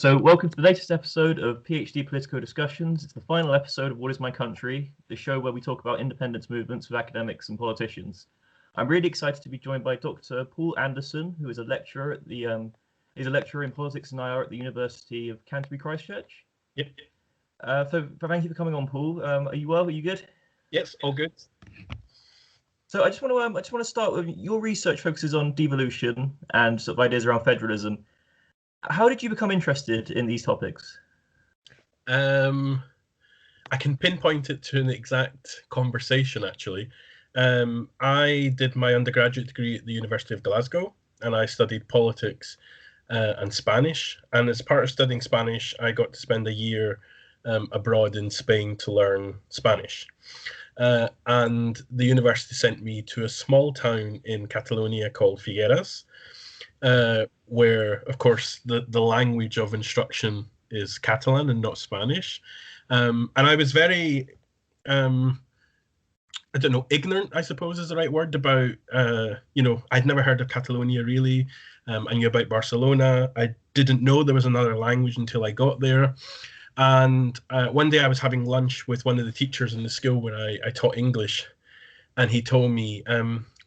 So welcome to the latest episode of PhD-Politico discussions. It's the final episode of What is My Country, the show where we talk about independence movements with academics and politicians. I'm really excited to be joined by Dr. Paul Anderson, who is a lecturer at the is a lecturer in politics and IR at the University of Canterbury Christ Church. Yep. So thank you for coming on, Paul. Are you well? Are you good? Yes, all good. So I just want to start with your research focuses on devolution and sort of ideas around federalism. How did you become interested in these topics? I can pinpoint it to an exact conversation, actually. I did my undergraduate degree at the University of Glasgow, and I studied politics and Spanish. And as part of studying Spanish, I got to spend a year abroad in Spain to learn Spanish. And the university sent me to a small town in Catalonia called Figueras, where, of course, the language of instruction is Catalan and not Spanish. And I was very, I don't know, ignorant, I suppose is the right word, about, I'd never heard of Catalonia, really. I knew about Barcelona. I didn't know there was another language until I got there. And one day I was having lunch with one of the teachers in the school where I taught English. And he told me,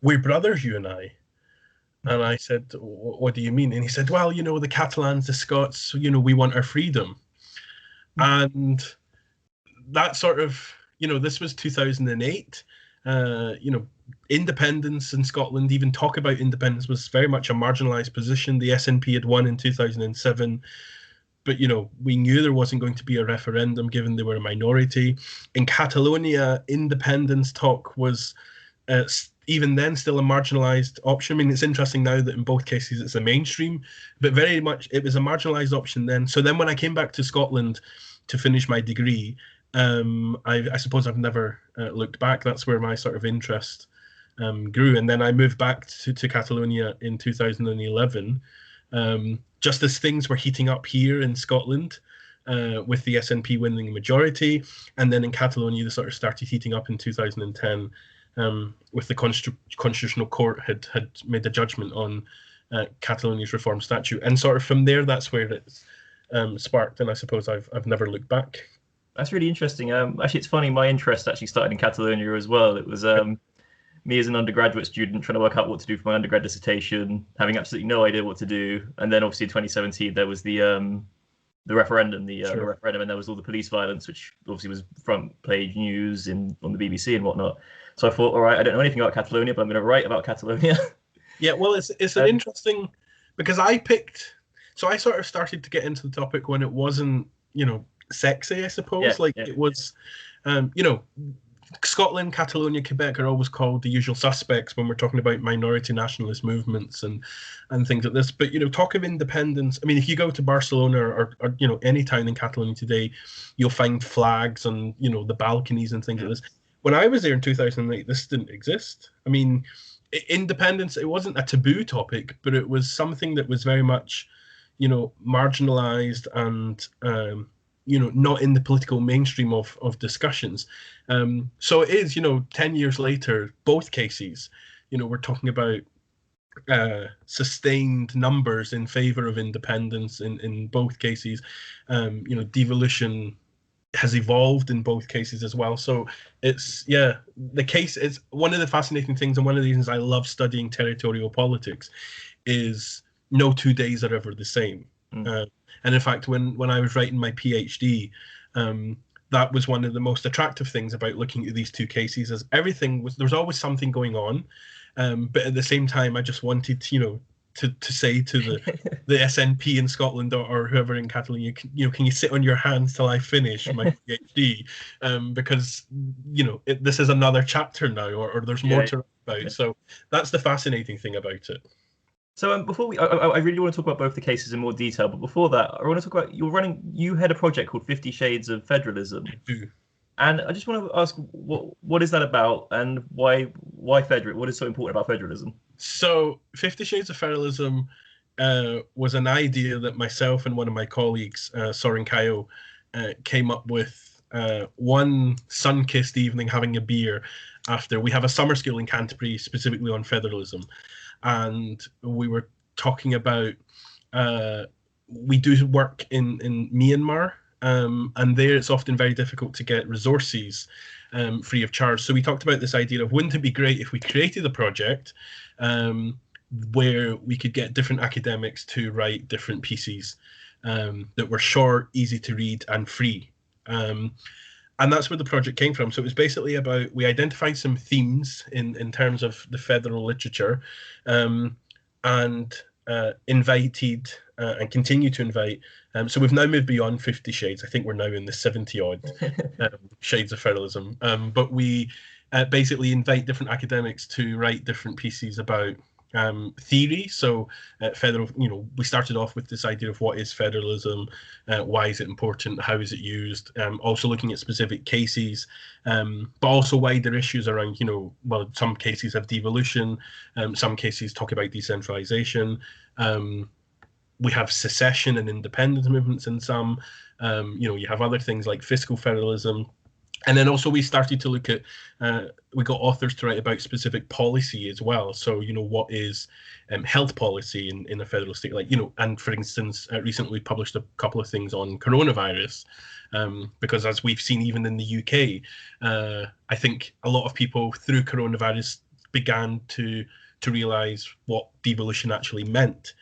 we're brothers, you and I. And I said, what do you mean? And he said, well, the Catalans, the Scots, we want our freedom. And that sort of, this was 2008. Independence in Scotland, even talk about independence, was very much a marginalised position. The SNP had won in 2007. But, we knew there wasn't going to be a referendum given they were a minority. In Catalonia, independence talk was even then still a marginalised option. I mean, it's interesting now that in both cases it's a mainstream, but very much it was a marginalised option then. So then when I came back to Scotland to finish my degree, I suppose I've never looked back. That's where my sort of interest grew. And then I moved back to Catalonia in 2011, just as things were heating up here in Scotland, with the SNP winning the majority. And then in Catalonia, they sort of started heating up in 2010. With the Constitutional Court had made a judgment on Catalonia's reform statute, and sort of from there, that's where it's sparked. And I suppose I've never looked back. That's really interesting. Actually, it's funny. My interest actually started in Catalonia as well. It was me as an undergraduate student trying to work out what to do for my undergrad dissertation, having absolutely no idea what to do. And then obviously in 2017 there was the referendum, the referendum, and there was all the police violence, which obviously was front page news on the BBC and whatnot. So I thought, all right, I don't know anything about Catalonia, but I'm going to write about Catalonia. Yeah, well, it's an interesting, because I sort of started to get into the topic when it wasn't, sexy, I suppose. It was, Scotland, Catalonia, Quebec are always called the usual suspects when we're talking about minority nationalist movements and things like this. But, talk of independence. I mean, if you go to Barcelona or any town in Catalonia today, you'll find flags on, the balconies and things like this. When I was there in 2008, this didn't exist. I mean, independence, it wasn't a taboo topic, but it was something that was very much, marginalized and, not in the political mainstream of discussions. So it is, 10 years later, both cases, we're talking about sustained numbers in favor of independence in both cases. Devolution has evolved in both cases as well. So the case is one of the fascinating things, and one of the reasons I love studying territorial politics is no 2 days are ever the same. And in fact, when I was writing my PhD, that was one of the most attractive things about looking at these two cases, as there was always something going on, but at the same time, I just wanted to say to the SNP in Scotland or whoever in Catalonia, can you sit on your hands till I finish my PhD, because this is another chapter now, or there's more to write about. Yeah. So that's the fascinating thing about it. So before I really want to talk about both the cases in more detail, but before that, I want to talk about you had a project called 50 Shades of Federalism. I do. And I just want to ask, what is that about, and why federal? What is so important about federalism? So 50 Shades of Federalism was an idea that myself and one of my colleagues, Soren Kayo, came up with one sun-kissed evening having a beer after we have a summer school in Canterbury specifically on federalism. And we were talking about we do work in Myanmar, and there it's often very difficult to get resources free of charge. So we talked about this idea of, wouldn't it be great if we created a project where we could get different academics to write different pieces that were short, easy to read, and free. And that's where the project came from. So it was basically about, we identified some themes in terms of the federal literature, and invited and continue to invite. So we've now moved beyond 50 shades. I think we're now in the 70 odd shades of federalism. But we basically invite different academics to write different pieces about theory. So federal, we started off with this idea of what is federalism, why is it important, how is it used, also looking at specific cases, but also wider issues around, well, some cases have devolution, some cases talk about decentralization, we have secession and independence movements in some, you have other things like fiscal federalism. And then also we started to look at, we got authors to write about specific policy as well. So, what is health policy in a federal state? Like, and for instance, recently we published a couple of things on coronavirus, because as we've seen even in the UK, I think a lot of people through coronavirus began to realise what devolution actually meant.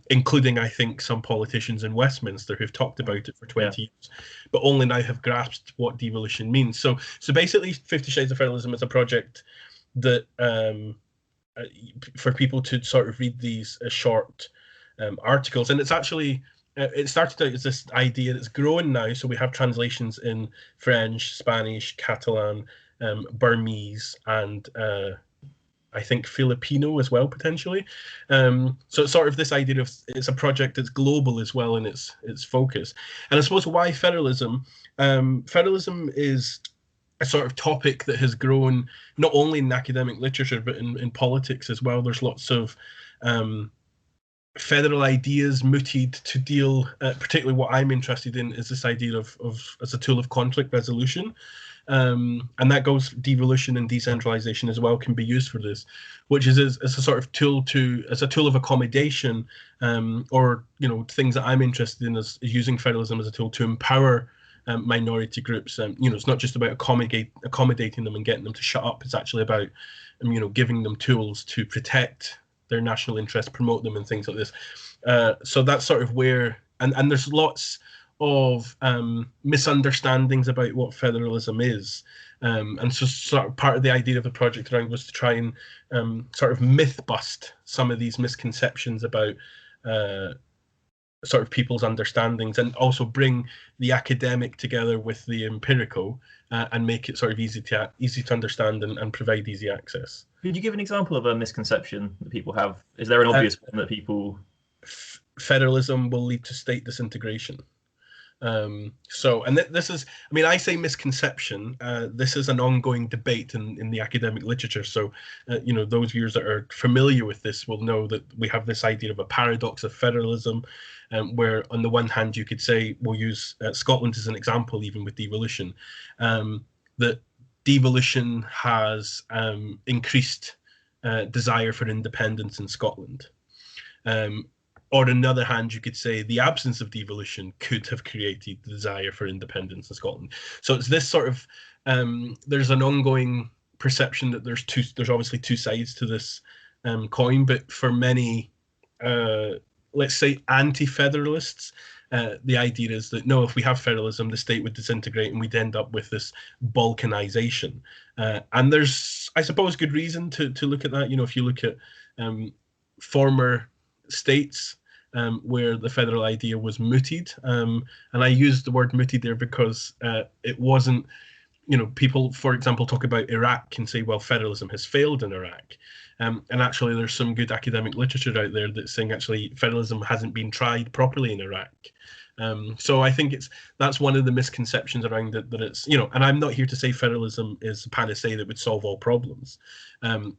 Including, I think, some politicians in Westminster who've talked about it for 20 years, but only now have grasped what devolution means. So basically, 50 Shades of Federalism is a project that for people to sort of read these short articles. And it's actually, it started out as this idea that's growing now. So we have translations in French, Spanish, Catalan, Burmese, and I think Filipino as well, potentially. So it's sort of this idea of, it's a project that's global as well in its focus. And I suppose why federalism? Federalism is a sort of topic that has grown not only in academic literature, but in politics as well. There's lots of federal ideas mooted to deal, particularly what I'm interested in is this idea of as a tool of conflict resolution. And that goes, devolution and decentralization as well can be used for this, which is as a sort of tool as a tool of accommodation, or things that I'm interested in is using federalism as a tool to empower minority groups. It's not just about accommodating them and getting them to shut up. It's actually about giving them tools to protect their national interests, promote them, and things like this. So that's sort of where, and there's lots of misunderstandings about what federalism is, and so sort of part of the idea of the project around was to try and sort of myth bust some of these misconceptions about sort of people's understandings, and also bring the academic together with the empirical, and make it sort of easy to understand and provide easy access. Could you give an example of a misconception that people have? Is there an obvious one that people? Federalism will lead to state disintegration. This is, I say misconception, this is an ongoing debate in the academic literature. So, those viewers that are familiar with this will know that we have this idea of a paradox of federalism, where on the one hand you could say, we'll use Scotland as an example, even with devolution, that devolution has increased desire for independence in Scotland. Or on the other hand, you could say the absence of devolution could have created the desire for independence in Scotland. So it's this sort of, there's an ongoing perception that there's obviously two sides to this coin, but for many, let's say, anti-federalists, the idea is that, no, if we have federalism, the state would disintegrate and we'd end up with this balkanization. And there's, I suppose, good reason to look at that. If you look at former states where the federal idea was mooted, and I use the word mooted there because it wasn't, people, for example, talk about Iraq and say, well, federalism has failed in Iraq, and actually there's some good academic literature out there that's saying actually federalism hasn't been tried properly in Iraq. So I think that's one of the misconceptions around it, that it's, and I'm not here to say federalism is a panacea that would solve all problems.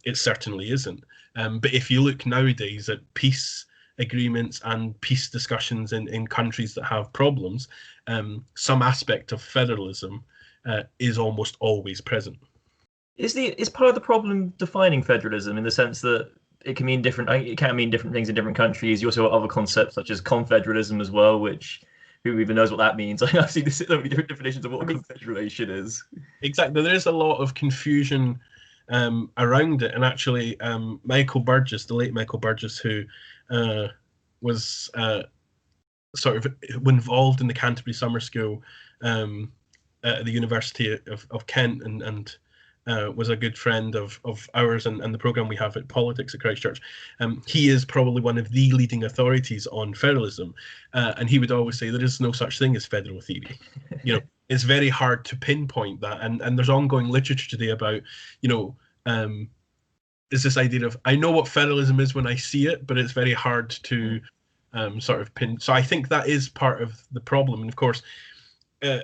It certainly isn't. But if you look nowadays at peace agreements and peace discussions in countries that have problems, some aspect of federalism is almost always present. Is part of the problem defining federalism, in the sense that it can mean different. It can mean different things in different countries. You also have other concepts such as confederalism as well, which who even knows what that means? I've seen so many different definitions of what confederation is. Exactly, there is a lot of confusion around it, and actually, Michael Burgess, the late Michael Burgess, who was sort of involved in the Canterbury Summer School at the University of Kent, and was a good friend of ours and the program we have at Politics at Christ Church. He is probably one of the leading authorities on federalism, and he would always say there is no such thing as federal theory. You know, it's very hard to pinpoint that, and there's ongoing literature today about, you know, is this idea of, I know what federalism is when I see it, but it's very hard to sort of pin. So I think that is part of the problem. And of course,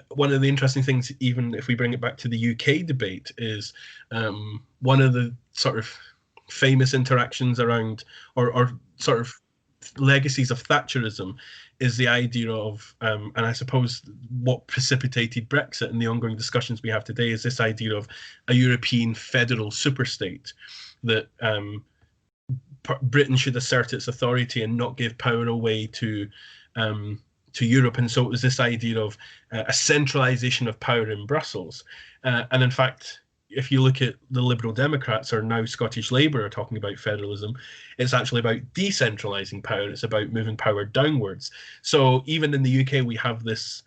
one of the interesting things, even if we bring it back to the UK debate, is one of the sort of famous interactions around, or sort of legacies of Thatcherism, is the idea of, and I suppose what precipitated Brexit and the ongoing discussions we have today, is this idea of a European federal superstate, that Britain should assert its authority and not give power away to Europe. And so it was this idea of a centralization of power in Brussels. And in fact, if you look at the Liberal Democrats, or now Scottish Labour, are talking about federalism, it's actually about decentralising power. It's about moving power downwards. So even in the UK, we have this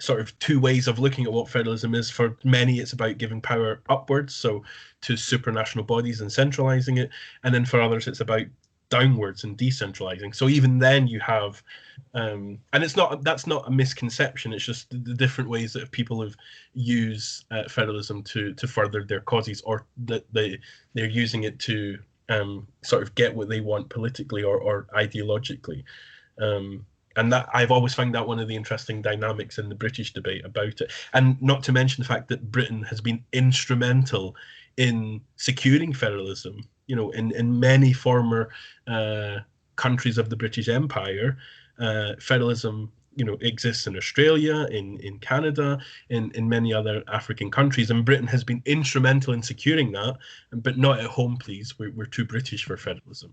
sort of two ways of looking at what federalism is. For many, it's about giving power upwards, so to supranational bodies and centralising it. And then for others, it's about downwards and decentralizing. So even then you have, and that's not a misconception, it's just the different ways that people have used federalism to further their causes, or that they're using it to sort of get what they want politically or ideologically. And that, I've always found that one of the interesting dynamics in the British debate about it. And not to mention the fact that Britain has been instrumental in securing federalism. You know, in many former countries of the British Empire, federalism, you know, exists in Australia, in Canada, in many other African countries, and Britain has been instrumental in securing that, but not at home, please. We're too British for federalism.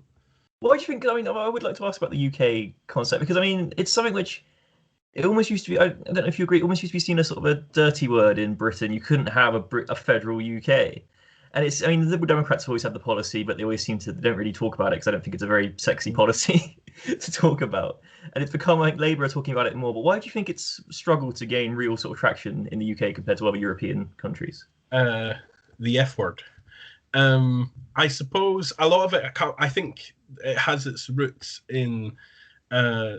What do you think? I mean, I would like to ask about the UK concept, because I mean, it's something which it almost used to be. I don't know if you agree. It almost used to be seen as sort of a dirty word in Britain. You couldn't have a federal UK. And it's, I mean, the Liberal Democrats always had the policy, but they always seem to, they don't really talk about it, because I don't think it's a very sexy policy to talk about. And it's become like Labour are talking about it more. But why do you think it's struggled to gain real sort of traction in the UK compared to other European countries? The F word. I suppose a lot of it, I think it has its roots in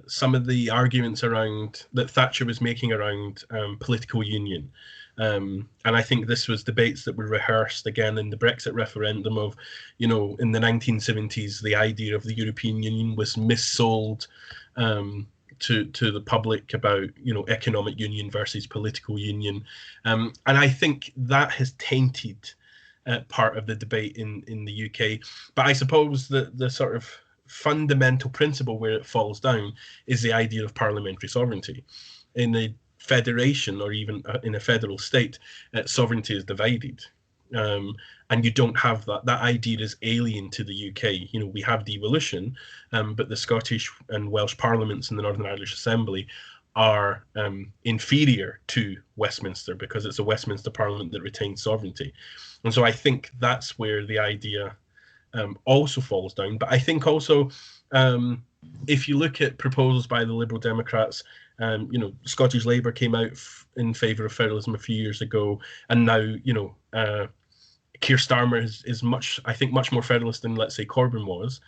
some of the arguments around that Thatcher was making around political union. And I think this was debates that were rehearsed again in the Brexit referendum of, you know, in the 1970s, the idea of the European Union was missold to the public about, you know, economic union versus political union. And I think that has tainted part of the debate in the UK. But I suppose that the sort of fundamental principle where it falls down is the idea of parliamentary sovereignty. In a federation, or even in a federal state, sovereignty is divided, and you don't have that. That idea is alien to the UK. You know, we have devolution, but the Scottish and Welsh parliaments and the Northern Irish Assembly are inferior to Westminster, because it's a Westminster Parliament that retains sovereignty. And so I think that's where the idea also falls down. But I think also, if you look at proposals by the Liberal Democrats, you know, Scottish Labour came out in favour of federalism a few years ago, and now, you know, Keir Starmer is much more federalist than, let's say, Corbyn was.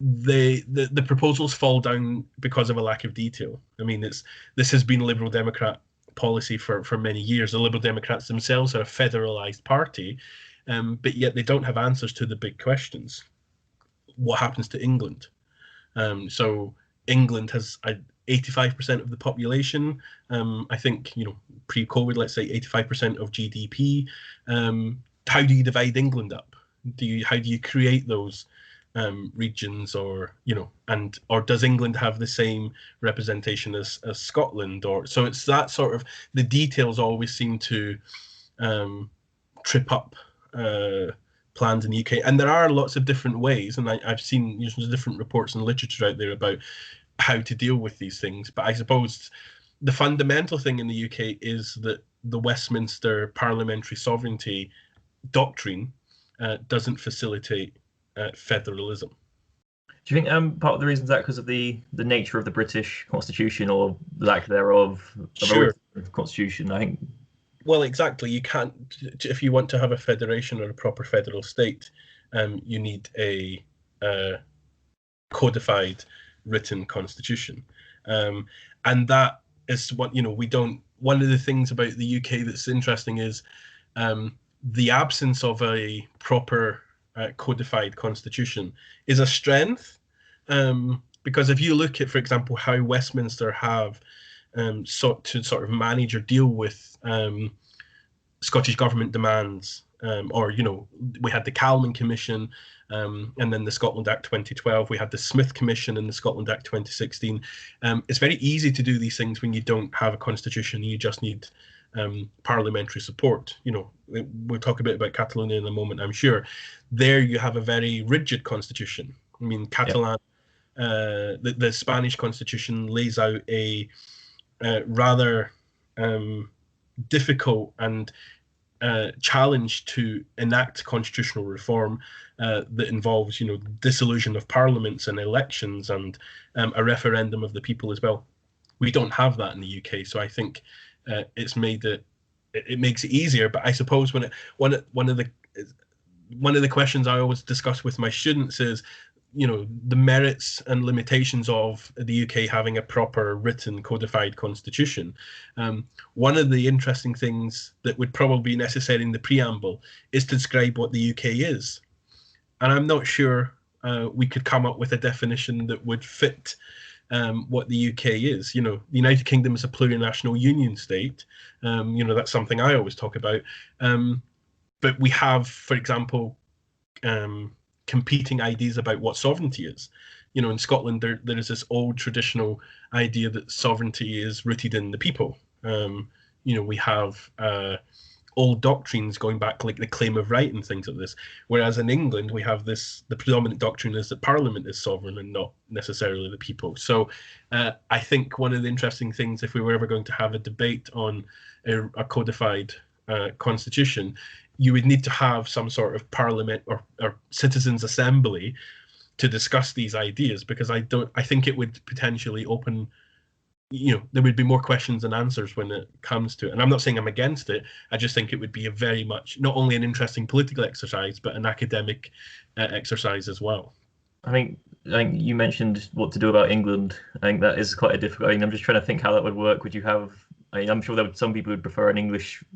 The proposals fall down because of a lack of detail. I mean, this has been Liberal Democrat policy for many years. The Liberal Democrats themselves are a federalised party, but yet they don't have answers to the big questions. What happens to England? So England has 85% of the population. I think, you know, pre-COVID, let's say 85% of GDP. How do you divide England up? How do you create those regions, or, you know, or does England have the same representation as Scotland? Or so it's that sort of, the details always seem to trip up planned in the UK. And there are lots of different ways, and I've seen different reports and literature out there about how to deal with these things. But I suppose the fundamental thing in the UK is that the Westminster parliamentary sovereignty doctrine doesn't facilitate federalism. Do you think part of the reason is that because of the nature of the British Constitution, or lack thereof of Sure. a constitution? I think. Well, exactly. You can't, if you want to have a federation or a proper federal state, you need a codified written constitution. And that is what, we don't, one of the things about the UK that's interesting is the absence of a proper codified constitution is a strength. Because if you look at, for example, how Westminster have sought to sort of manage or deal with Scottish government demands, or we had the Calman Commission, and then the Scotland Act 2012. We had the Smith Commission and the Scotland Act 2016. It's very easy to do these things when you don't have a constitution. You just need parliamentary support. We'll talk a bit about Catalonia in a moment, I'm sure. There you have a very rigid constitution. I mean, Catalan. The Spanish constitution lays out a rather difficult and challenge to enact constitutional reform that involves, dissolution of parliaments and elections and a referendum of the people as well. We don't have that in the UK, so I think it makes it easier. But I suppose one of the questions I always discuss with my students is, the merits and limitations of the UK having a proper written codified constitution. One of the interesting things that would probably be necessary in the preamble is to describe what the UK is. And I'm not sure we could come up with a definition that would fit what the UK is. The United Kingdom is a plurinational union state. That's something I always talk about. But we have, for example, competing ideas about what sovereignty is. In Scotland, there is this old traditional idea that sovereignty is rooted in the people. We have old doctrines going back, like the claim of right and things like this. Whereas in England, we have the predominant doctrine is that Parliament is sovereign and not necessarily the people. So I think one of the interesting things, if we were ever going to have a debate on a codified constitution, you would need to have some sort of parliament or citizens' assembly to discuss these ideas, because I think it would potentially open, there would be more questions than answers when it comes to it. And I'm not saying I'm against it. I just think it would be a very much, not only an interesting political exercise, but an academic exercise as well. I think you mentioned what to do about England. I think that is quite a difficult. I'm just trying to think how that would work. Would you have? I'm sure some people would prefer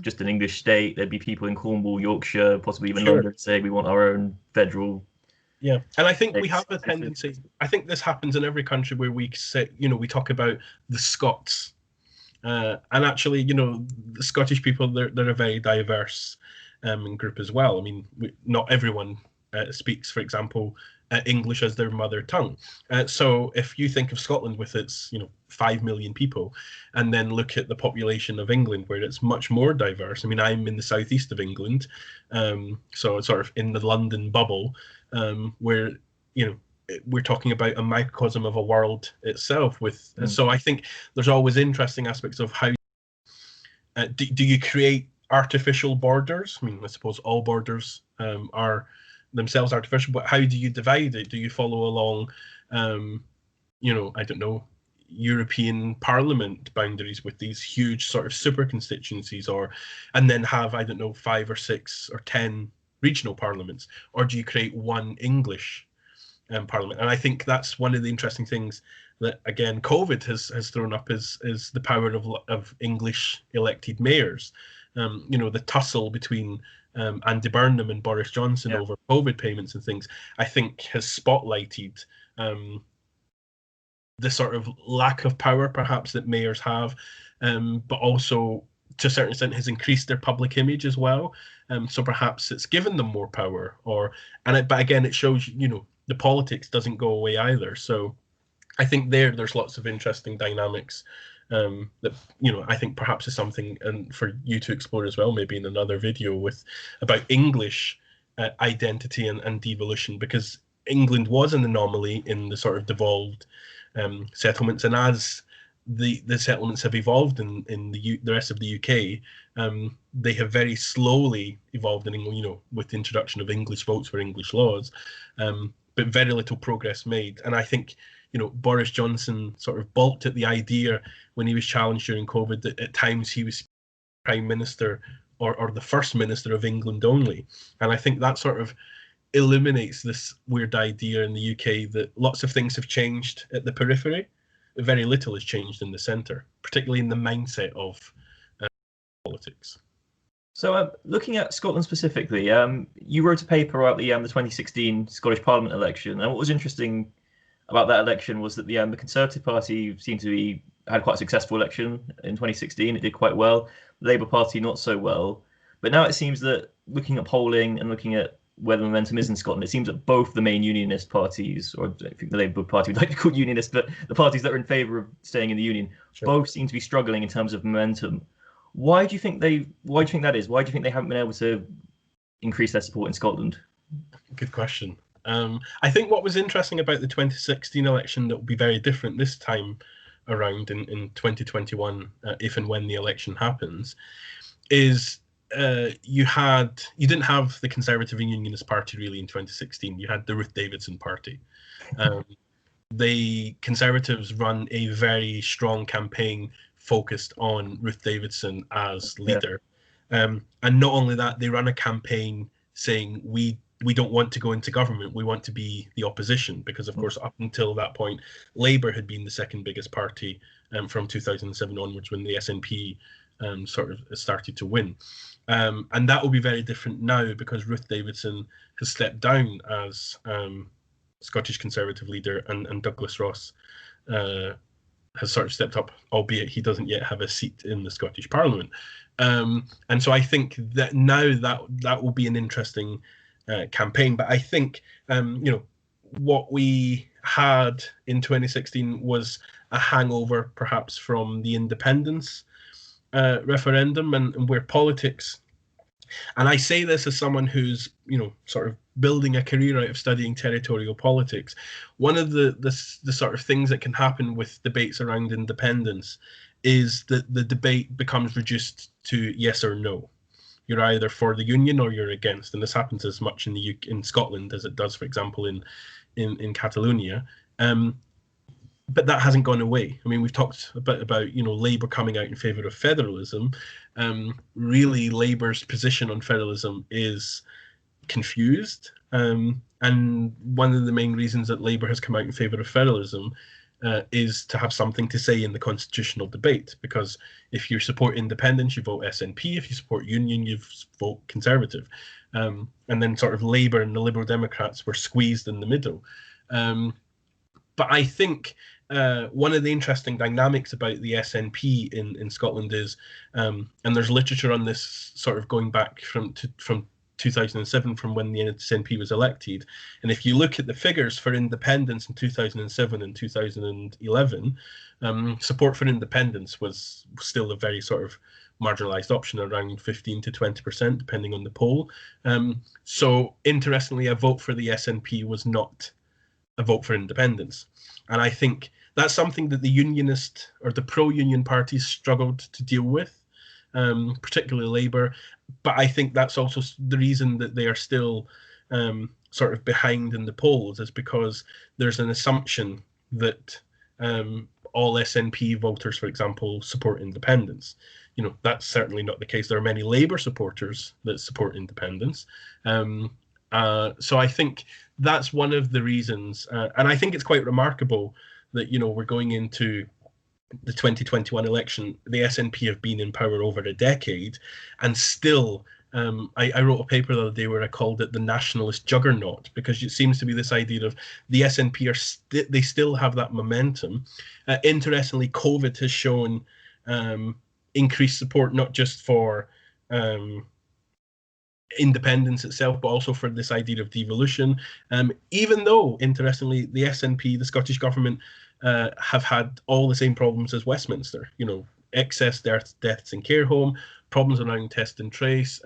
just an English state. There'd be people in Cornwall, Yorkshire, possibly even London, say we want our own federal. Yeah, and I think we have a tendency. I think this happens in every country where we say, we talk about the Scots, and actually, the Scottish people, they're a very diverse group as well. I mean, not everyone speaks, for example, English as their mother tongue. So if you think of Scotland with its 5 million people, and then look at the population of England where it's much more diverse. I mean, I'm in the southeast of England, so it's sort of in the London bubble, where we're talking about a microcosm of a world itself. So I think there's always interesting aspects of how do you create artificial borders. I mean, I suppose all borders are themselves artificial, but how do you divide it? Do you follow along I don't know, European Parliament boundaries with these huge sort of super constituencies, and then have, I don't know, 5 or 6 or 10 regional parliaments, or do you create one English parliament? And I think that's one of the interesting things that, again, COVID has thrown up is the power of English elected mayors. The tussle between Andy Burnham and Boris Johnson over COVID payments and things, I think has spotlighted the sort of lack of power perhaps that mayors have, but also to a certain extent has increased their public image as well. So perhaps it's given them more power, but again, it shows, the politics doesn't go away either. So I think there's lots of interesting dynamics that I think perhaps is something for you to explore as well, maybe in another video about English identity and devolution, because England was an anomaly in the sort of devolved settlements, and as the settlements have evolved in the rest of the UK, they have very slowly evolved in England, with the introduction of English votes for English laws, but very little progress made. And I think, Boris Johnson sort of balked at the idea when he was challenged during COVID that at times he was Prime Minister or the First Minister of England only. And I think that sort of illuminates this weird idea in the UK that lots of things have changed at the periphery. Very little has changed in the centre, particularly in the mindset of politics. So looking at Scotland specifically, you wrote a paper about the 2016 Scottish Parliament election, and what was interesting about that election was that the Conservative Party seemed to had quite a successful election in 2016. It did quite well. The Labour Party not so well. But now it seems that looking at polling and looking at where the momentum is in Scotland, it seems that both the main unionist parties, or I think the Labour Party would like to call unionist, but the parties that are in favour of staying in the union, both seem to be struggling in terms of momentum. Why do you think that is? Why do you think they haven't been able to increase their support in Scotland? Good question. I think what was interesting about the 2016 election that will be very different this time around in 2021, if and when the election happens, is you didn't have the Conservative and Unionist Party really in 2016. You had the Ruth Davidson Party. The Conservatives run a very strong campaign focused on Ruth Davidson as leader. And not only that, they run a campaign saying we don't want to go into government, we want to be the opposition, because of course up until that point Labour had been the second biggest party from 2007 onwards, when the SNP sort of started to win. And that will be very different now, because Ruth Davidson has stepped down as Scottish Conservative leader, and Douglas Ross has sort of stepped up, albeit he doesn't yet have a seat in the Scottish Parliament. And so I think that now that will be an interesting campaign. But I think what we had in 2016 was a hangover perhaps from the independence referendum, and where politics, and I say this as someone who's sort of building a career out of studying territorial politics, one of the sort of things that can happen with debates around independence is that the debate becomes reduced to yes or no. You're either for the union or you're against, and this happens as much in Scotland as it does, for example, in Catalonia. But that hasn't gone away. I mean, we've talked a bit about Labour coming out in favour of federalism. Really, Labour's position on federalism is confused, and one of the main reasons that Labour has come out in favour of federalism is to have something to say in the constitutional debate, because if you support independence, you vote SNP. If you support union, you vote Conservative. And then sort of Labour and the Liberal Democrats were squeezed in the middle. But I think one of the interesting dynamics about the SNP in Scotland is, and there's literature on this sort of going back from 2007, from when the SNP was elected. And if you look at the figures for independence in 2007 and 2011, support for independence was still a very sort of marginalised option, around 15 to 20%, depending on the poll. So interestingly, a vote for the SNP was not a vote for independence. And I think that's something that the unionist or the pro-union parties struggled to deal with, particularly Labour. But I think that's also the reason that they are still sort of behind in the polls, is because there's an assumption that all SNP voters, for example, support independence. That's certainly not the case. There are many Labour supporters that support independence. So I think that's one of the reasons. And I think it's quite remarkable that, we're going into the 2021 election. The SNP have been in power over a decade, and still, I wrote a paper the other day where I called it the nationalist juggernaut, because it seems to be this idea of the SNP they still have that momentum. Interestingly, COVID has shown increased support, not just for independence itself, but also for this idea of devolution. Even though, interestingly, the SNP, the Scottish government, have had all the same problems as Westminster. Excess deaths in care home, problems around test and trace,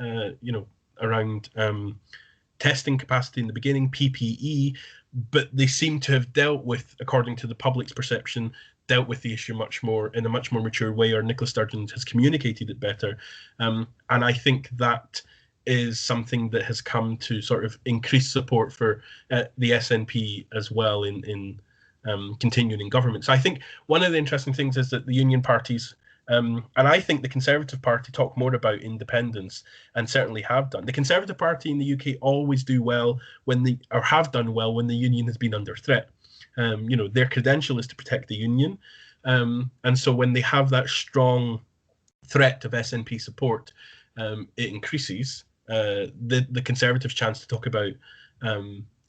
around testing capacity in the beginning, PPE, but they seem to have dealt with, according to the public's perception, dealt with the issue in a much more mature way, or Nicola Sturgeon has communicated it better. And I think that is something that has come to sort of increase support for the SNP as well in continuing in government. So I think one of the interesting things is that the union parties, and I think the Conservative Party talk more about independence, and certainly have done. The Conservative Party in the UK always do well have done well when the union has been under threat. Their credential is to protect the union, and so when they have that strong threat of SNP support, it increases the Conservatives' chance to talk about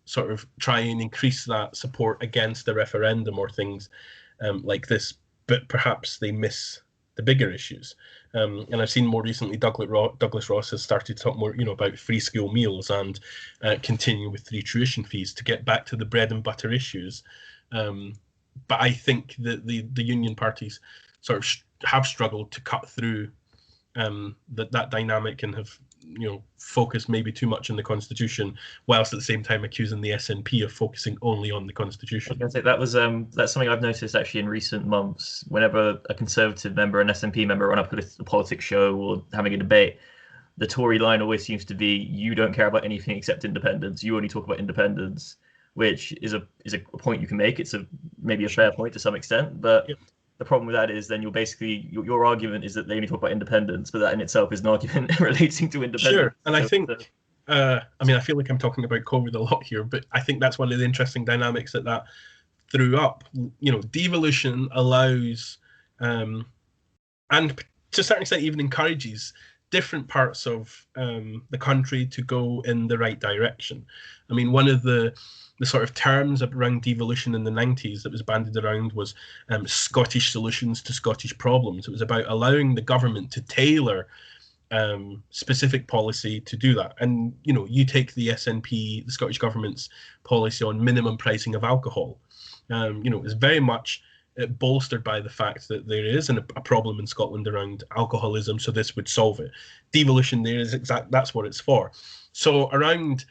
sort of try and increase that support against the referendum or things like this, but perhaps they miss the bigger issues. And I've seen more recently Douglas Ross has started to talk more, about free school meals and continue with free tuition fees to get back to the bread and butter issues. But I think that the union parties sort of have struggled to cut through that dynamic and have focused maybe too much on the constitution, whilst at the same time accusing the SNP of focusing only on the constitution. I was going to say, that was that's something I've noticed actually in recent months. Whenever a Conservative member, an SNP member, run up at a politics show or having a debate, the Tory line always seems to be, you don't care about anything except independence. You only talk about independence, which is a point you can make. It's maybe a fair point to some extent, but yep. The problem with that is then your argument is that they only talk about independence, but that in itself is an argument relating to independence. Sure, and I think, I feel like I'm talking about COVID a lot here, but I think that's one of the interesting dynamics that threw up. Devolution allows, and to a certain extent even encourages, different parts of the country to go in the right direction. I mean, one of the sort of terms around devolution in the 90s that was bandied around was Scottish solutions to Scottish problems. It was about allowing the government to tailor specific policy to do that. And, you take the SNP, the Scottish government's policy on minimum pricing of alcohol. It's very much bolstered by the fact that there is a problem in Scotland around alcoholism, so this would solve it. Devolution there is that's what it's for. So around,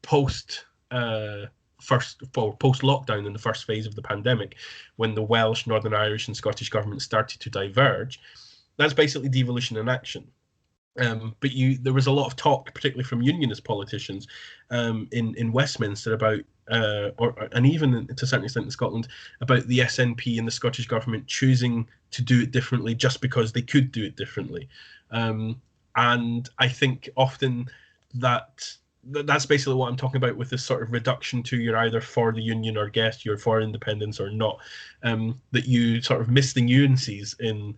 post lockdown in the first phase of the pandemic, when the Welsh, Northern Irish and Scottish governments started to diverge, that's basically devolution in action. But there was a lot of talk, particularly from unionist politicians in Westminster about, and even to a certain extent in Scotland, about the SNP and the Scottish government choosing to do it differently just because they could do it differently. And I think often that's basically what I'm talking about with this sort of reduction to you're either for the union or against, you're for independence or not, that you sort of miss the nuances in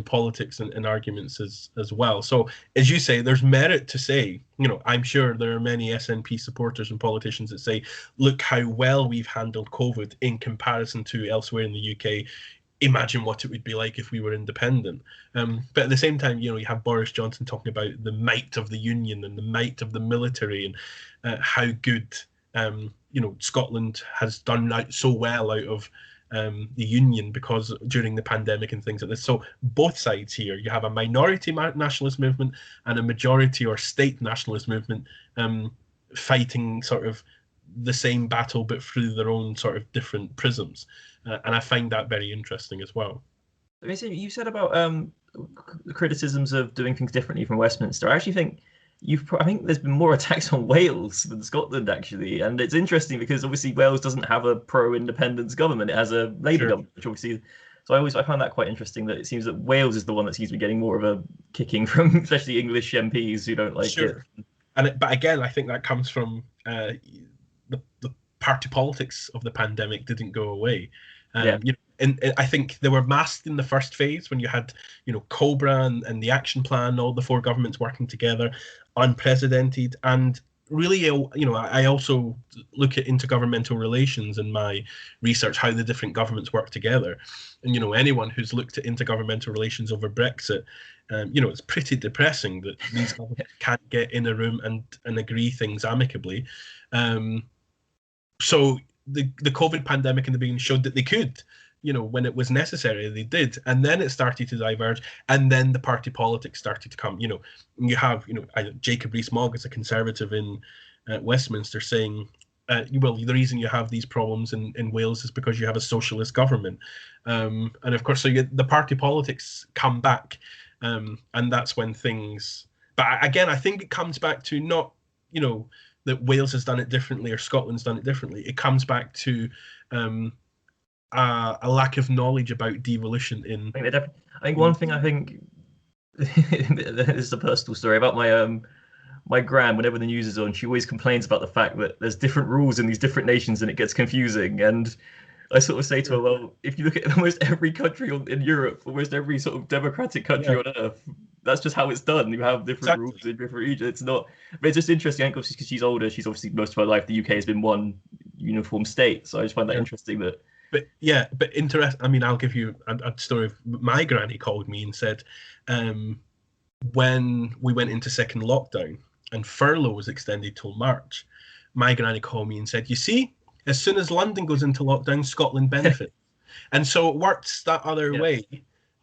politics and arguments as well. So as you say, there's merit to say, I'm sure there are many SNP supporters and politicians that say, look how well we've handled COVID in comparison to elsewhere in the UK. Imagine what it would be like if we were independent. But at the same time, you have Boris Johnson talking about the might of the union and the might of the military and how good, Scotland has done so well out of the union because during the pandemic and things like this. So both sides here, you have a minority nationalist movement and a majority or state nationalist movement fighting sort of the same battle but through their own sort of different prisms. And I find that very interesting as well. You said about the criticisms of doing things differently from Westminster. I actually think I think there's been more attacks on Wales than Scotland, actually. And it's interesting because obviously Wales doesn't have a pro-independence government. It has a Labour government, which obviously... So I find that quite interesting that it seems that Wales is the one that seems to be getting more of a kicking from especially English MPs who don't like it. But again, I think that comes from the party politics of the pandemic didn't go away. And I think they were masked in the first phase when you had, COBRA and the action plan, all the four governments working together, unprecedented. And really, I also look at intergovernmental relations in my research, how the different governments work together. And, anyone who's looked at intergovernmental relations over Brexit, it's pretty depressing that these governments can't get in a room and agree things amicably. So the COVID pandemic in the beginning showed that they could. when it was necessary, they did, and then it started to diverge, and then the party politics started to come. You have Jacob Rees-Mogg as a Conservative in Westminster saying, well, the reason you have these problems in Wales is because you have a socialist government, and of course, so the party politics come back, and that's when things. But again, I think it comes back to not that Wales has done it differently or Scotland's done it differently. It comes back to a lack of knowledge about devolution in. I think one thing this is a personal story about my gran. Whenever the news is on, she always complains about the fact that there's different rules in these different nations and it gets confusing. And I sort of say to her, well, if you look at almost every country in Europe, almost every sort of democratic country on earth, that's just how it's done. You have different rules in different regions. It's not, but it's just interesting. I think obviously because she's older, she's obviously most of her life, the UK has been one uniform state. So I just find that interesting that. But interesting. I mean, I'll give you a story of my granny called me and said, when we went into second lockdown and furlough was extended till March, my granny called me and said, you see, as soon as London goes into lockdown, Scotland benefits. And so it works that other way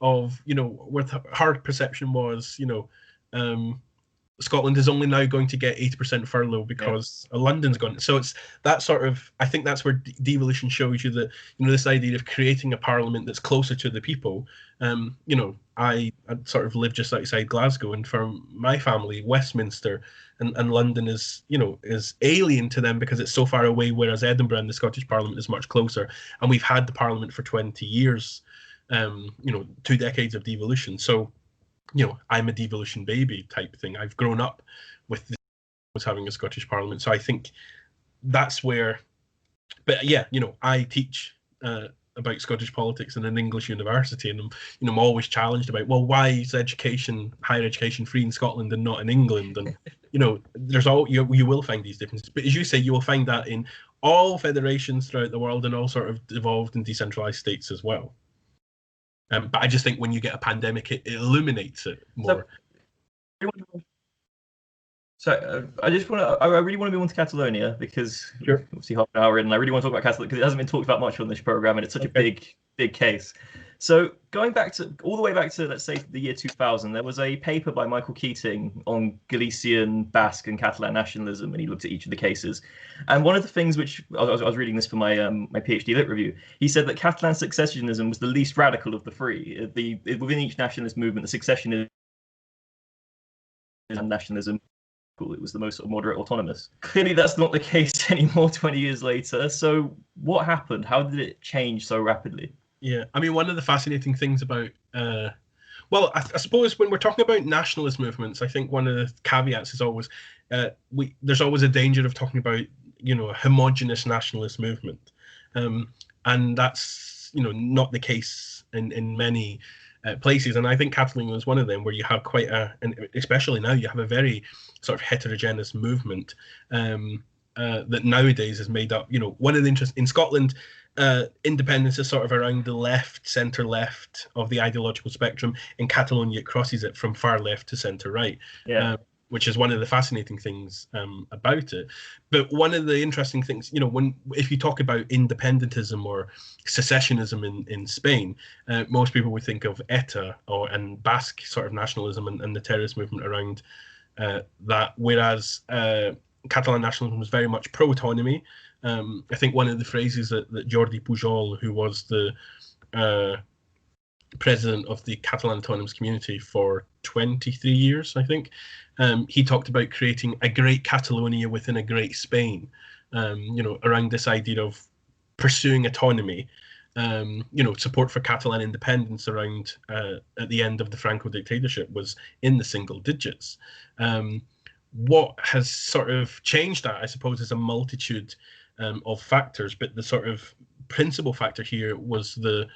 of, where her perception was, Scotland is only now going to get 80% furlough because London's gone. So it's that sort of, I think that's where devolution shows you that, this idea of creating a parliament that's closer to the people. I sort of live just outside Glasgow, and for my family, Westminster and London is alien to them because it's so far away, whereas Edinburgh and the Scottish Parliament is much closer. And we've had the Parliament for 20 years, 2 decades of devolution. So, I'm a devolution baby type thing. I've grown up with having a Scottish Parliament. So I think that's where, but I teach about Scottish politics in an English university, and I'm always challenged about, well, why is higher education free in Scotland and not in England? And there's you will find these differences, but as you say, you will find that in all federations throughout the world and all sort of devolved and decentralized states as well. But I just think when you get a pandemic, it illuminates it more. So I really want to move on to Catalonia because obviously half an hour in, and I really want to talk about Catalonia because it hasn't been talked about much on this program, and it's such a big case. So going all the way back to, let's say, the year 2000, there was a paper by Michael Keating on Galician, Basque, and Catalan nationalism, and he looked at each of the cases. And one of the things which I was reading this for my PhD lit review, he said that Catalan successionism was the least radical of the three. Within each nationalist movement, the successionism and nationalism, it was the most sort of moderate autonomous. Clearly, that's not the case anymore 20 years later. So what happened? How did it change so rapidly? Yeah, I mean, one of the fascinating things about, I suppose when we're talking about nationalist movements, I think one of the caveats is always, there's always a danger of talking about, a homogenous nationalist movement. And that's, not the case in many places. And I think Catalonia was one of them where you have and especially now, you have a very sort of heterogeneous movement that nowadays is made up, one of the interests in Scotland, independence is sort of around the centre left of the ideological spectrum. In Catalonia, it crosses it from far left to centre right, which is one of the fascinating things about it. But one of the interesting things, if you talk about independentism or secessionism in Spain, most people would think of ETA and Basque sort of nationalism and the terrorist movement around that, whereas Catalan nationalism was very much pro-autonomy. I think one of the phrases that Jordi Pujol, who was the president of the Catalan autonomous community for 23 years, I think, he talked about creating a great Catalonia within a great Spain, around this idea of pursuing autonomy, support for Catalan independence around at the end of the Franco dictatorship was in the single digits. What has sort of changed that, I suppose, is a multitude of factors, but the sort of principal factor here was the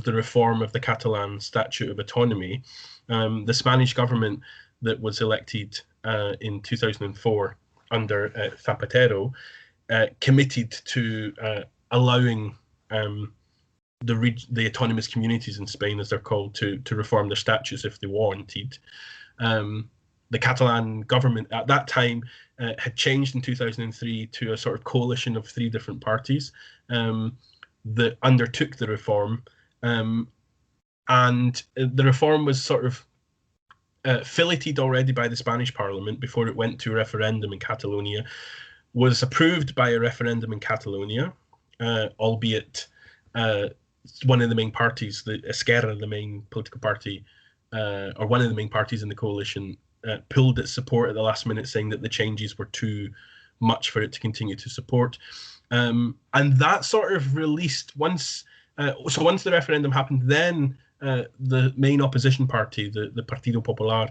reform of the Catalan Statute of Autonomy. The Spanish government that was elected in 2004 under Zapatero committed to allowing the autonomous communities in Spain, as they're called, to reform their statutes if they wanted. The Catalan government at that time had changed in 2003 to a sort of coalition of 3 different parties. that undertook the reform, and the reform was sort of filleted already by the Spanish Parliament before it went to a referendum in Catalonia, was approved by a referendum in Catalonia, albeit one of the main parties, the Esquerra, the main political party, or one of the main parties in the coalition, pulled its support at the last minute, saying that the changes were too much for it to continue to support. And that sort of released, once the referendum happened, then the main opposition party, the Partido-Popular,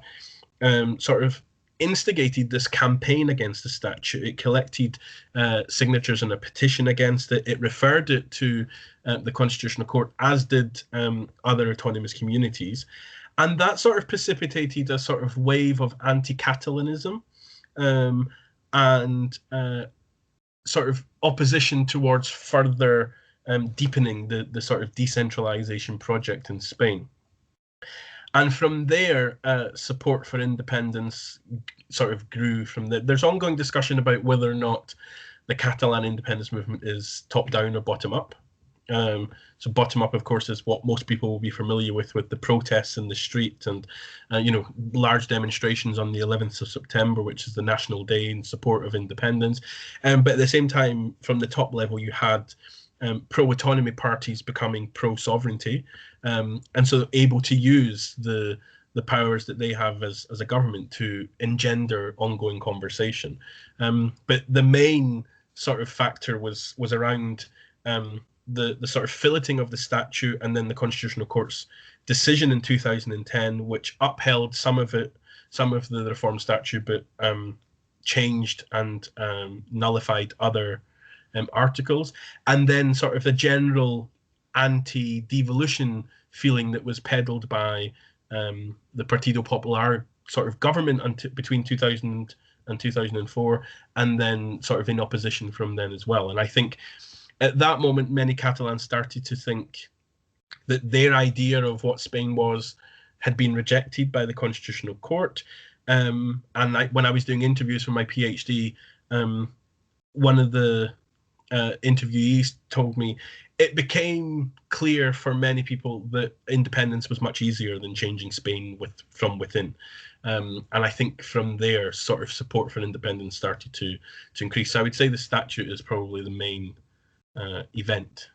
sort of instigated this campaign against the statute. It collected signatures on a petition against it. It referred it to the Constitutional Court, as did other autonomous communities. And that sort of precipitated a sort of wave of anti-Catalanism and sort of opposition towards further deepening the sort of decentralization project in Spain. And from there, support for independence sort of grew from there. There's ongoing discussion about whether or not the Catalan independence movement is top-down or bottom-up. So bottom-up, of course, is what most people will be familiar with the protests in the street and, large demonstrations on the 11th of September, which is the national day in support of independence. But at the same time, from the top level, you had pro-autonomy parties becoming pro-sovereignty, and so able to use the powers that they have as a government to engender ongoing conversation. But the main sort of factor was around the sort of filleting of the statute, and then the Constitutional Court's decision in 2010, which upheld some of the reform statute, but changed and nullified other articles, and then sort of the general anti-devolution feeling that was peddled by the Partido Popular sort of government between 2000 and 2004, and then sort of in opposition from then as well. And I think at that moment, many Catalans started to think that their idea of what Spain was had been rejected by the Constitutional Court. And when I was doing interviews for my PhD, one of the interviewees told me it became clear for many people that independence was much easier than changing Spain from within. And I think from there, sort of support for independence started to increase. So I would say the statute is probably the main event.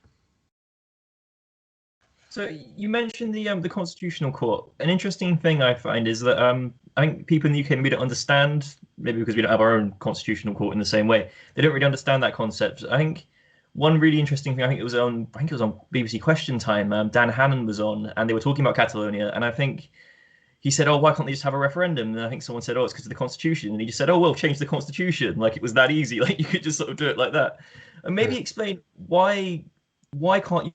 So you mentioned the Constitutional Court. An interesting thing I find is that I think people in the UK maybe don't understand, maybe because we don't have our own Constitutional Court in the same way, they don't really understand that concept. I think one really interesting thing, I think it was on BBC Question Time, Dan Hannan was on, and they were talking about Catalonia, and I think he said, oh, why can't they just have a referendum? And I think someone said, oh, it's because of the Constitution. And he just said, oh, well, change the Constitution. Like, it was that easy. Like, you could just sort of do it like that. And maybe explain why can't you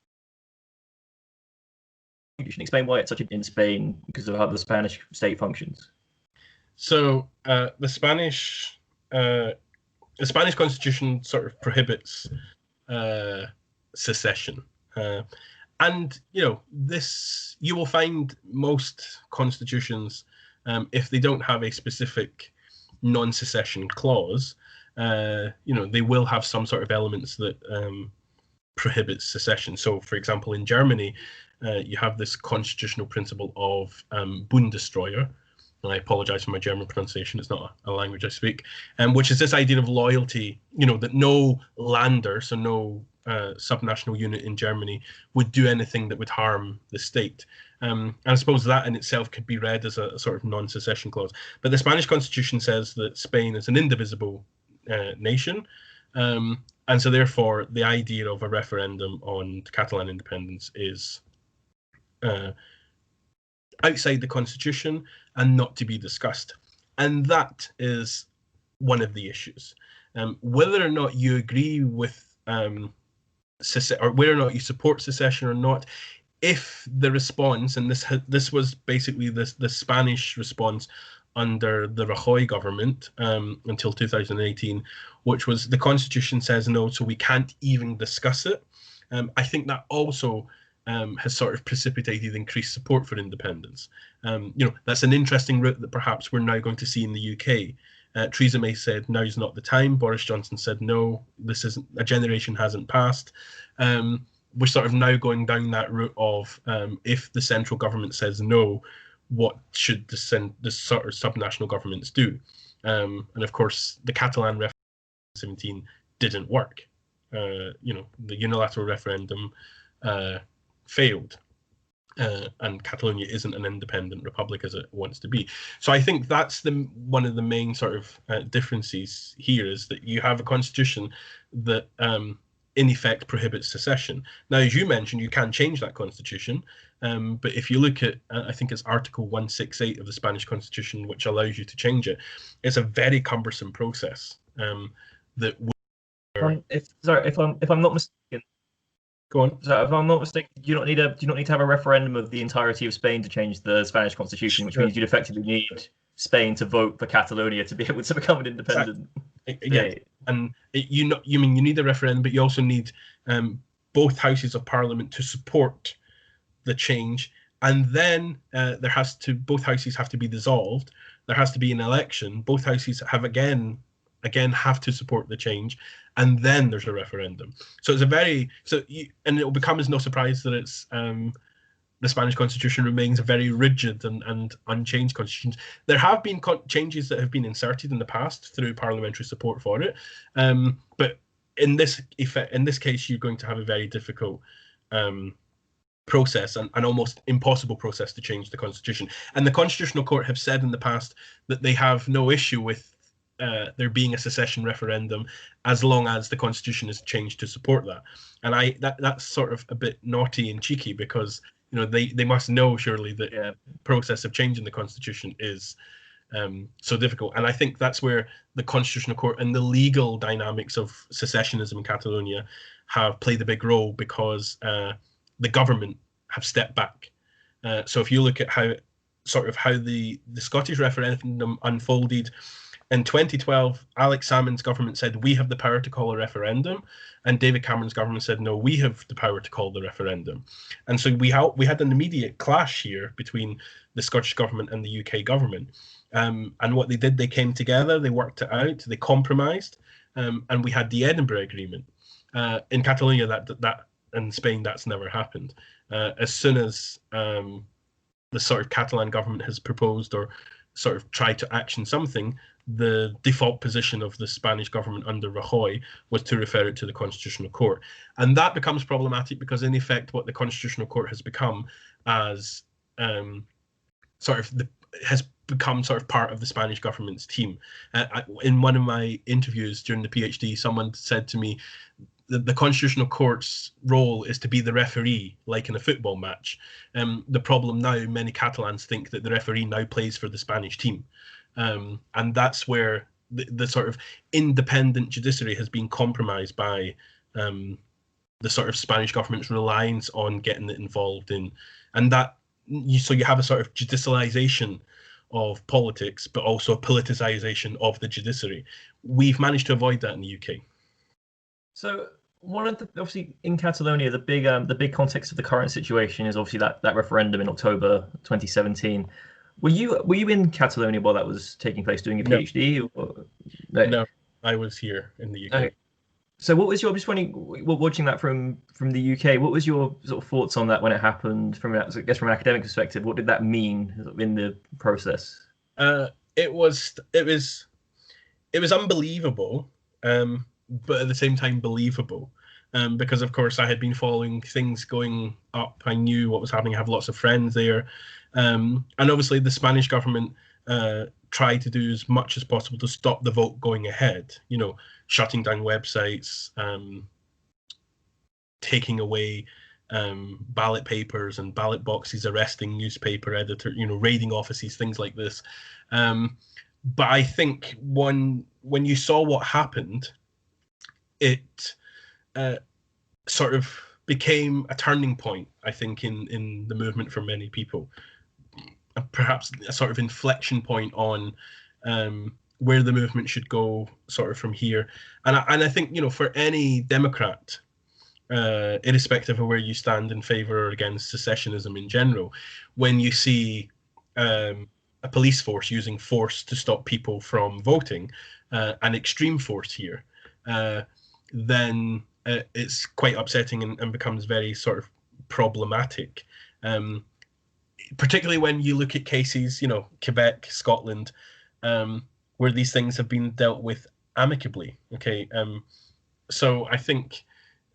explain why it's such in Spain because of how the Spanish state functions? So the Spanish Constitution sort of prohibits secession. And, this, you will find most constitutions, if they don't have a specific non-secession clause, they will have some sort of elements that prohibit secession. So, for example, in Germany, you have this constitutional principle of Bundessteuer. And I apologize for my German pronunciation, it's not a language I speak, which is this idea of loyalty, that no lander, so no subnational unit in Germany would do anything that would harm the state. And I suppose that in itself could be read as a sort of non-secession clause. But the Spanish Constitution says that Spain is an indivisible nation. And so therefore, the idea of a referendum on Catalan independence is outside the Constitution and not to be discussed. And that is one of the issues. Whether or not you agree with or whether or not you support secession or not, if the response, and this was basically the Spanish response under the Rajoy government until 2018, which was the Constitution says no, so we can't even discuss it. I think that also has sort of precipitated increased support for independence. That's an interesting route that perhaps we're now going to see in the UK. Theresa May said now is not the time. Boris Johnson said no, this isn't, a generation hasn't passed. we're sort of now going down that route of if the central government says no, what should the sort of subnational governments do? And of course, the Catalan referendum in 2017 didn't work. The unilateral referendum failed. And Catalonia isn't an independent republic as it wants to be. So I think that's one of the main sort of differences here, is that you have a constitution that in effect prohibits secession. Now, as you mentioned, you can change that constitution, but if you look at, I think it's Article 168 of the Spanish Constitution, which allows you to change it, it's a very cumbersome process that. If I'm not mistaken. Go on. So, if I'm not mistaken, do you not need to have a referendum of the entirety of Spain to change the Spanish constitution, which means you'd effectively need Spain to vote for Catalonia to be able to become an independent. Yeah, and you need a referendum, but you also need both houses of parliament to support the change, and then both houses have to be dissolved. There has to be an election. Both houses have again have to support the change, and then there's a referendum. So it's and it will become as no surprise that it's the Spanish constitution remains a very rigid and unchanged constitution. There have been changes that have been inserted in the past through parliamentary support for it, but in this case, you're going to have a very difficult process, and an almost impossible process to change the constitution. And the Constitutional Court have said in the past that they have no issue with there being a secession referendum as long as the constitution is changed to support that. And that's sort of a bit naughty and cheeky, because they must know surely that the process of changing the constitution is so difficult. And I think that's where the Constitutional Court and the legal dynamics of secessionism in Catalonia have played a big role, because the government have stepped back. So if you look at how the Scottish referendum unfolded, in 2012, Alex Salmond's government said, we have the power to call a referendum. And David Cameron's government said, no, we have the power to call the referendum. And so we had an immediate clash here between the Scottish government and the UK government. And what they did, they came together, they worked it out, they compromised, and we had the Edinburgh Agreement. In Catalonia, that in Spain, that's never happened. As soon as the sort of Catalan government has proposed or sort of tried to action something, the default position of the Spanish government under Rajoy was to refer it to the Constitutional Court. And that becomes problematic, because in effect what the Constitutional Court has become has become part of the Spanish government's team. In one of my interviews during the PhD, someone said to me that the Constitutional Court's role is to be the referee, like in a football match. The problem now, many Catalans think that the referee now plays for the Spanish team. And that's where the sort of independent judiciary has been compromised by the sort of Spanish government's reliance on getting it involved in, and so you have a sort of judicialization of politics, but also a politicization of the judiciary. We've managed to avoid that in the UK. So one of the, obviously in Catalonia, the big context of the current situation is obviously that referendum in October 2017. Were you in Catalonia while that was taking place, doing a PhD? No, I was here in the UK. Okay. So what was your, I'm just wondering, watching that from the UK, what was your sort of thoughts on that when it happened, from an academic perspective? What did that mean in the process? It was unbelievable, but at the same time believable, because of course I had been following things going up. I knew what was happening. I have lots of friends there. And obviously the Spanish government tried to do as much as possible to stop the vote going ahead, shutting down websites, taking away ballot papers and ballot boxes, arresting newspaper editors, raiding offices, things like this. But I think when you saw what happened, it sort of became a turning point, I think, in the movement for many people. Perhaps a sort of inflection point on where the movement should go sort of from here. And I think, for any Democrat, irrespective of where you stand in favor or against secessionism in general, when you see a police force using force to stop people from voting, an extreme force here, then it's quite upsetting and becomes very sort of problematic. Particularly when you look at cases, Quebec, Scotland, where these things have been dealt with amicably. Okay, so I think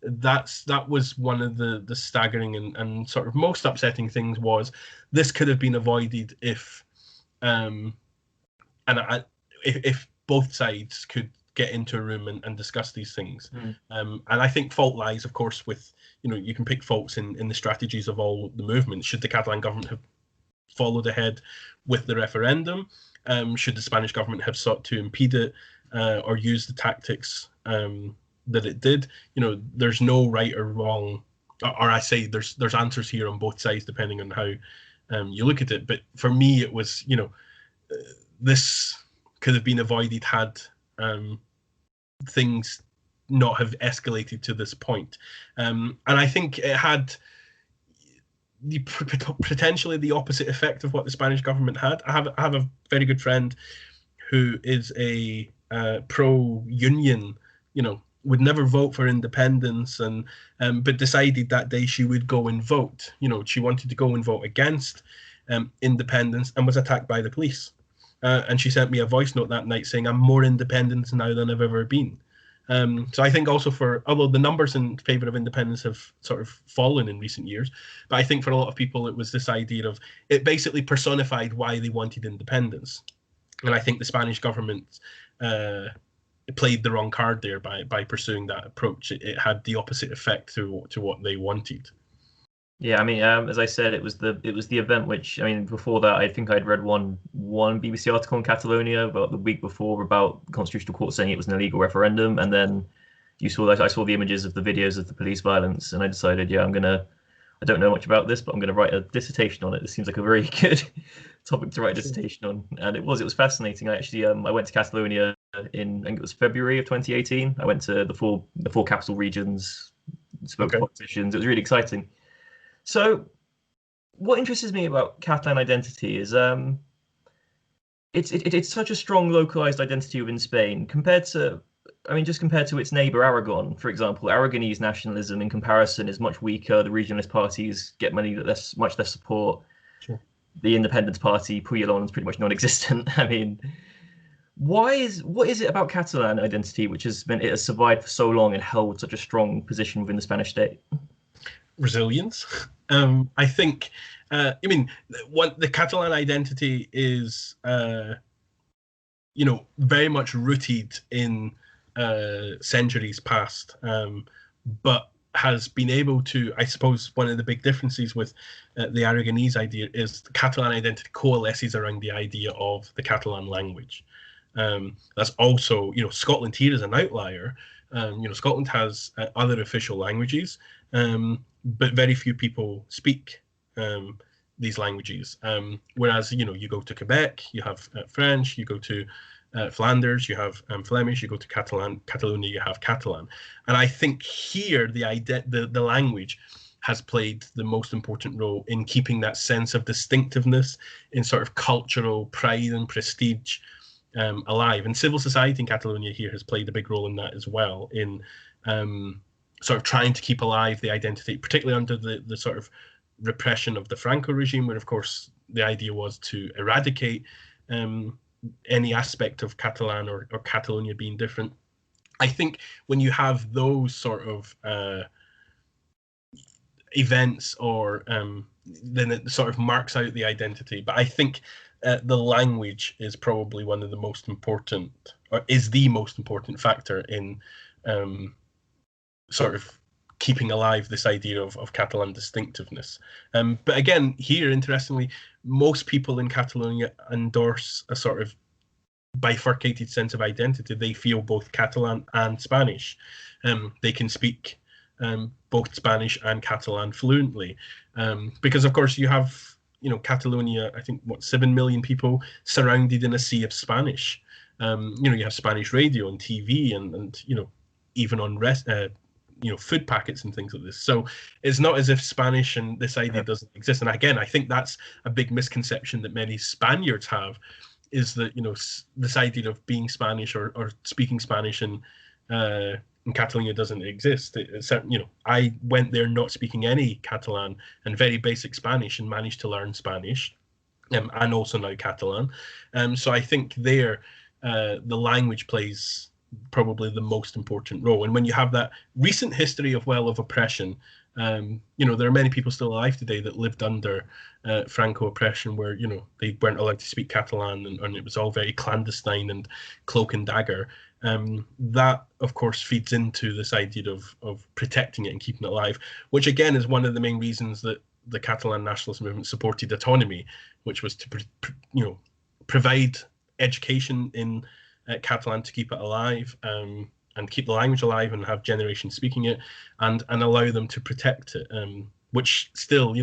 that was one of the staggering and sort of most upsetting things was this could have been avoided if if both sides could get into a room and discuss these things. And I think fault lies, of course, with, you can pick faults in the strategies of all the movements. Should the Catalan government have followed ahead with the referendum? Should the Spanish government have sought to impede it or use the tactics that it did? There's no right or wrong, or I say there's answers here on both sides depending on how you look at it. But for me, it was, this could have been avoided had things not have escalated to this point. And I think it had potentially the opposite effect of what the Spanish government had. I have a very good friend who is a pro-union, would never vote for independence, and but decided that day she would go and vote. She wanted to go and vote against independence and was attacked by the police. And she sent me a voice note that night saying, "I'm more independent now than I've ever been." So I think also although the numbers in favour of independence have sort of fallen in recent years, but I think for a lot of people it was this idea of, it basically personified why they wanted independence. And I think the Spanish government played the wrong card there by pursuing that approach. It had the opposite effect to what they wanted. Yeah, I mean, as I said, it was the event which, I mean, before that, I think I'd read one BBC article in Catalonia about the week before about the Constitutional Court saying it was an illegal referendum, and then I saw the images of the videos of the police violence, and I decided, yeah, I don't know much about this, but I'm going to write a dissertation on it. This seems like a very good topic to write a dissertation on, and it was fascinating. I actually I went to Catalonia in, I think it was February of 2018. I went to the four capital regions, spoke to politicians. It was really exciting. So, what interests me about Catalan identity is it's such a strong localized identity within Spain compared to its neighbor Aragon, for example. Aragonese nationalism in comparison is much weaker. The regionalist parties get much less support. Sure. The Independence Party, Puyolón, is pretty much non-existent. I mean, what is it about Catalan identity which has meant it has survived for so long and held such a strong position within the Spanish state? Resilience. I think, the Catalan identity is, very much rooted in centuries past, but has been able to, I suppose, one of the big differences with the Aragonese idea is the Catalan identity coalesces around the idea of the Catalan language. That's also, Scotland here is an outlier. Scotland has other official languages, but very few people speak these languages. Whereas, you go to Quebec, you have French, you go to Flanders, you have Flemish, you go to Catalonia, you have Catalan. And I think here the language has played the most important role in keeping that sense of distinctiveness, in sort of cultural pride and prestige alive. And civil society in Catalonia here has played a big role in that as well, in sort of trying to keep alive the identity, particularly under the sort of repression of the Franco regime, where of course the idea was to eradicate any aspect of Catalan or Catalonia being different. I think when you have those sort of events, or then it sort of marks out the identity. But I think the language is probably one of the most important, or is the most important factor in sort of keeping alive this idea of Catalan distinctiveness. But again, here, interestingly, most people in Catalonia endorse a sort of bifurcated sense of identity. They feel both Catalan and Spanish. They can speak both Spanish and Catalan fluently. Because, of course, you have, Catalonia, I think, 7 million people surrounded in a sea of Spanish. You have Spanish radio and TV and even on food packets and things like this. So it's not as if Spanish and this idea doesn't exist. And again, I think that's a big misconception that many Spaniards have, is that, this idea of being Spanish or speaking Spanish in and Catalonia doesn't exist. I went there not speaking any Catalan and very basic Spanish, and managed to learn Spanish, and also now Catalan. So I think there, the language plays probably the most important role. And when you have that recent history of oppression, there are many people still alive today that lived under Franco oppression, where they weren't allowed to speak Catalan, and it was all very clandestine and cloak and dagger. That, of course, feeds into this idea of protecting it and keeping it alive, which again is one of the main reasons that the Catalan nationalist movement supported autonomy, which was to provide education in Catalan to keep it alive, and keep the language alive and have generations speaking it, and allow them to protect it, which still,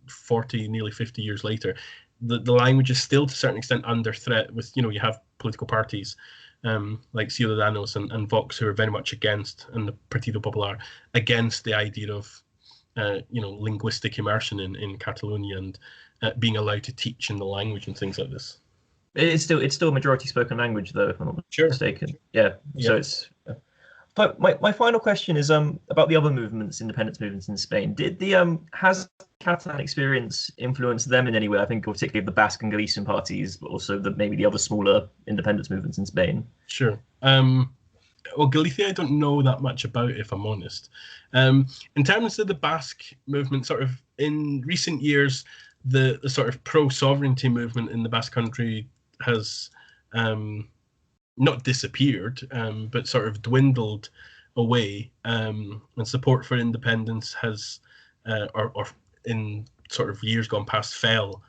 40, nearly 50 years later, the language is still to a certain extent under threat, with, you have political parties like Ciudadanos and Vox, who are very much against, and the Partido Popular, against the idea of linguistic immersion in Catalonia, and being allowed to teach in the language and things like this. It's still a majority spoken language, though, if I'm not mistaken. Yeah. So it's. But my final question is about the other movements, independence movements in Spain. Has Catalan experience influenced them in any way? I think particularly of the Basque and Galician parties, but also maybe the other smaller independence movements in Spain. Sure. Well, Galicia, I don't know that much about, if I'm honest. In terms of the Basque movement, sort of in recent years, the sort of pro-sovereignty movement in the Basque country has not disappeared, but sort of dwindled away, and support for independence has, or in sort of years gone past, fell,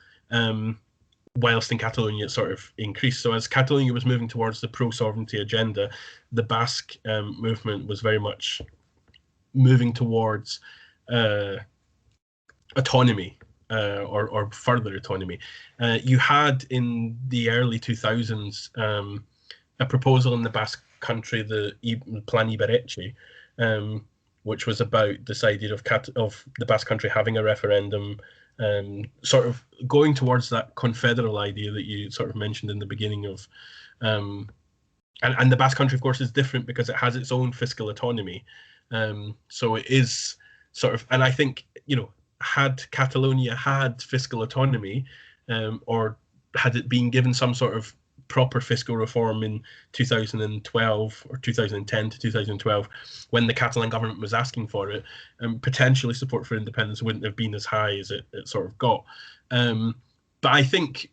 whilst in Catalonia it sort of increased. So as Catalonia was moving towards the pro-sovereignty agenda, the Basque movement was very much moving towards autonomy, or further autonomy. You had in the early 2000s a proposal in the Basque country, the Plan Ibarretxe, which was about this idea of the Basque country having a referendum, sort of going towards that confederal idea that you sort of mentioned in the beginning of, and the Basque country, of course, is different because it has its own fiscal autonomy. So it is sort of, and I think, had Catalonia had fiscal autonomy, or had it been given some sort of proper fiscal reform in 2012 or 2010 to 2012, when the Catalan government was asking for it, potentially support for independence wouldn't have been as high as it sort of got. But I think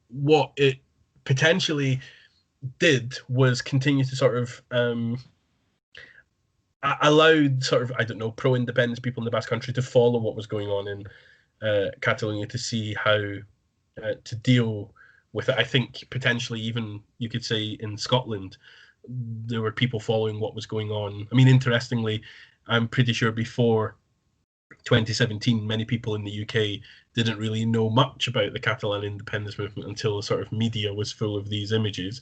what it potentially did was continue to sort of allowed sort of, I don't know, pro-independence people in the Basque country to follow what was going on in Catalonia, to see how to deal with it. I think potentially even, you could say, in Scotland, there were people following what was going on. I mean, interestingly, I'm pretty sure before 2017, many people in the UK didn't really know much about the Catalan independence movement until the sort of media was full of these images.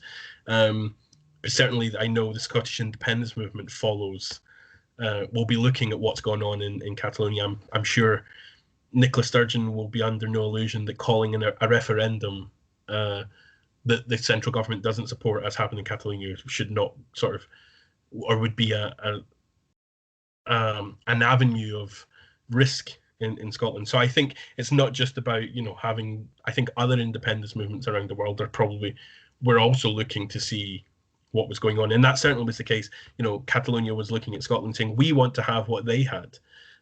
Certainly, I know the Scottish independence movement follows, will be looking at what's going on in Catalonia. I'm sure Nicola Sturgeon will be under no illusion that calling in a referendum that the central government doesn't support, as happened in Catalonia, should not sort of, or would be an avenue of risk in Scotland. So I think it's not just about, having, I think other independence movements around the world were also looking to see what was going on. And that certainly was the case. Catalonia was looking at Scotland saying, we want to have what they had.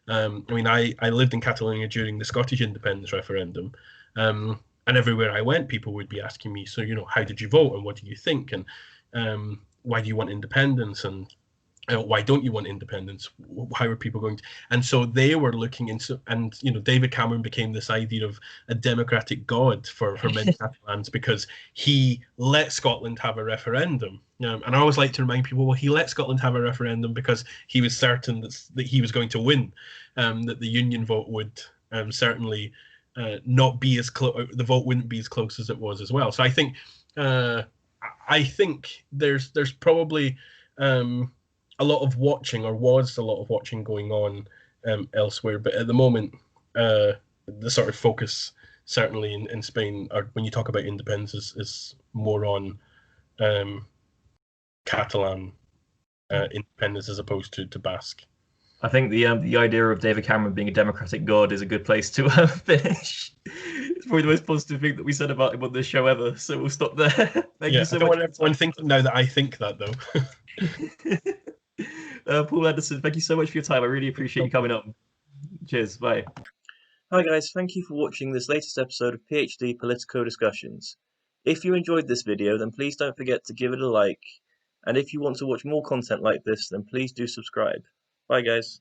I mean, I lived in Catalonia during the Scottish independence referendum. And everywhere I went, people would be asking me, so, how did you vote and what do you think? And why do you want independence? And why don't you want independence? How are people going to? And so they were looking into, and, David Cameron became this idea of a democratic god for many Catalans, because he let Scotland have a referendum. And I always like to remind people, well, he let Scotland have a referendum because he was certain that he was going to win, that the union vote would certainly not be as close, the vote wouldn't be as close as it was as well. So I think there's probably a lot of watching, or was a lot of watching going on elsewhere, but at the moment the sort of focus certainly in Spain, or when you talk about independence, is more on Catalan independence as opposed to Basque. I think the idea of David Cameron being a democratic god is a good place to finish. It's probably the most positive thing that we said about him on this show ever. So we'll stop there. Thank you so I don't much. want everyone thinking now that I think that, though. Paul Anderson, thank you so much for your time. I really appreciate you coming on. Cheers. Bye. Hi guys, thank you for watching this latest episode of PhD-Politico Discussions. If you enjoyed this video, then please don't forget to give it a like. And if you want to watch more content like this, then please do subscribe. Bye guys.